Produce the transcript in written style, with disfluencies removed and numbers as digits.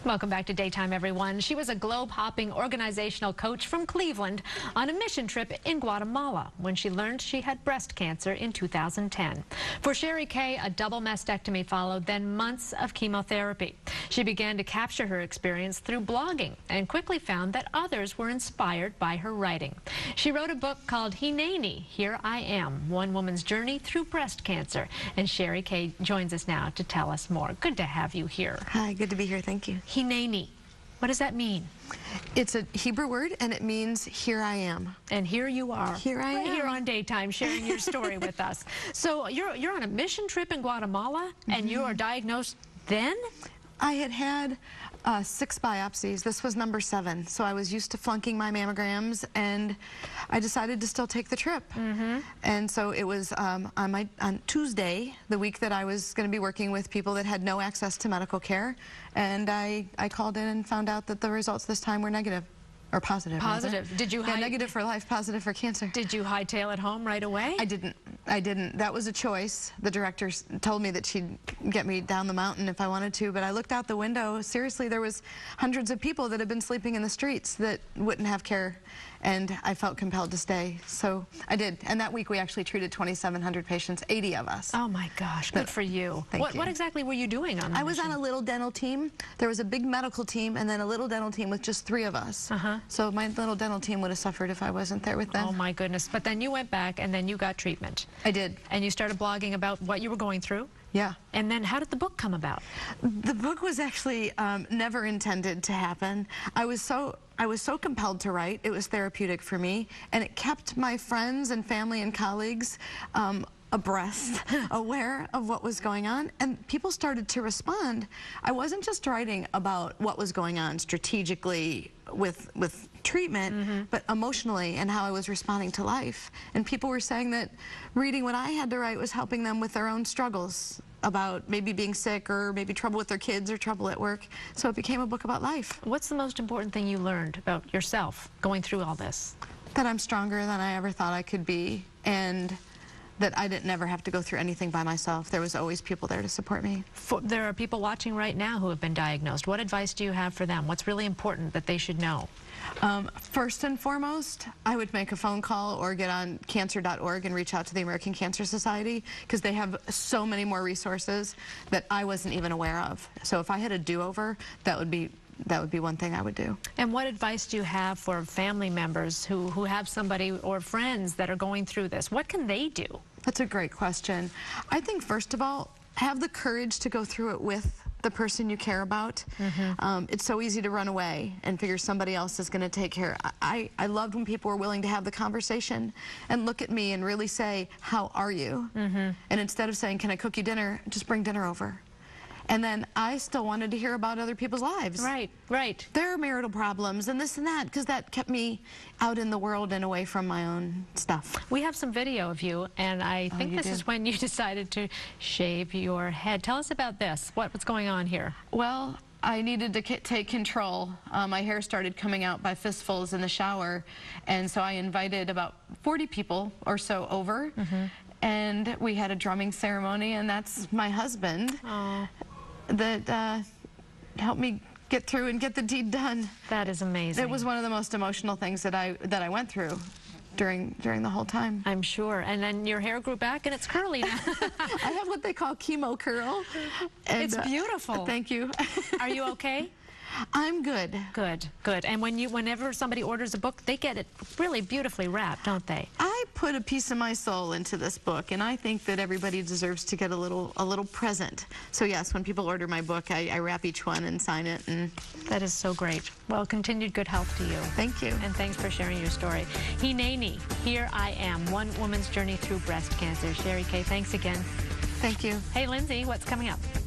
Welcome back to Daytime, everyone. She was a globe-hopping organizational coach from Cleveland on a mission trip in Guatemala when she learned she had breast cancer in 2010. For Sheri Kay, a double mastectomy followed, then months of chemotherapy. She began to capture her experience through blogging and quickly found that others were inspired by her writing. She wrote a book called Hineni, Here I Am, One Woman's Journey Through Breast Cancer. And Sheri Kay joins us now to tell us more. Good to have you here. Hi, good to be here. Thank you. Hineni. What does that mean? It's a Hebrew word, and it means here I am. And here you are. Here I am. Here on Daytime, sharing your story with us. So you're on a mission trip in Guatemala, and you are diagnosed then? I had 6 biopsies. This was number 7. So I was used to flunking my mammograms, and I decided to still take the trip. And so it was on Tuesday, the week that I was going to be working with people that had no access to medical care. And I called in and found out that the results this time were negative. Or positive. Positive. Did you negative for life, positive for cancer. Did you hightail it home right away? I didn't. That was a choice. The director told me that she'd get me down the mountain if I wanted to, but I looked out the window. Seriously, there was hundreds of people that had been sleeping in the streets that wouldn't have care, and I felt compelled to stay. So I did. And that week we actually treated 2,700 patients, 80 of us. Oh my gosh, good for you. What exactly were you doing on that I was on a little dental team. There was a big medical team and then a little dental team with just 3 of us. So my little dental team would have suffered if I wasn't there with them. Oh my goodness. But then you went back and then you got treatment. I did. And you started blogging about what you were going through? Yeah. And then how did the book come about? The book was actually never intended to happen. I was so compelled to write. It was therapeutic for me, and it kept my friends and family and colleagues abreast, aware of what was going on, and people started to respond. I wasn't just writing about what was going on strategically with treatment, but emotionally and how I was responding to life. And people were saying that reading what I had to write was helping them with their own struggles about maybe being sick or maybe trouble with their kids or trouble at work. So it became a book about life. What's the most important thing you learned about yourself going through all this? That I'm stronger than I ever thought I could be, and that I didn't never have to go through anything by myself. There was always people there to support me. There are people watching right now who have been diagnosed. What advice do you have for them? What's really important that they should know? First and foremost, I would make a phone call or get on cancer.org and reach out to the American Cancer Society, because they have so many more resources that I wasn't even aware of. So if I had a do-over, that would be one thing I would do. And what advice do you have for family members who have somebody or friends that are going through this? What can they do? That's a great question. I think, first of all, have the courage to go through it with the person you care about. It's so easy to run away and figure somebody else is going to take care. I loved when people were willing to have the conversation and look at me and really say, how are you? And instead of saying, can I cook you dinner, just bring dinner over. And then I still wanted to hear about other people's lives. Right, right. Their marital problems and this and that, because that kept me out in the world and away from my own stuff. We have some video of you, and I think this is when you decided to shave your head. Tell us about this. What's going on here? Well, I needed to take control. My hair started coming out by fistfuls in the shower, and so I invited about 40 people or so over, and we had a drumming ceremony, and that's my husband. That helped me get through and get the deed done. That is amazing. It was one of the most emotional things that I went through during the whole time. I'm sure. And then your hair grew back and it's curly now. I have what they call chemo curl. And, it's beautiful. Thank you. Are you okay? I'm good. Good, good. And whenever somebody orders a book, they get it really beautifully wrapped, don't they? I put a piece of my soul into this book, and I think that everybody deserves to get a little present. So yes, when people order my book, I wrap each one and sign it. And that is so great. Well, continued good health to you. Thank you. And thanks for sharing your story. Hineni, Here I Am, One Woman's Journey Through Breast Cancer. Sheri Kay, thanks again. Thank you. Hey, Lindsay, what's coming up?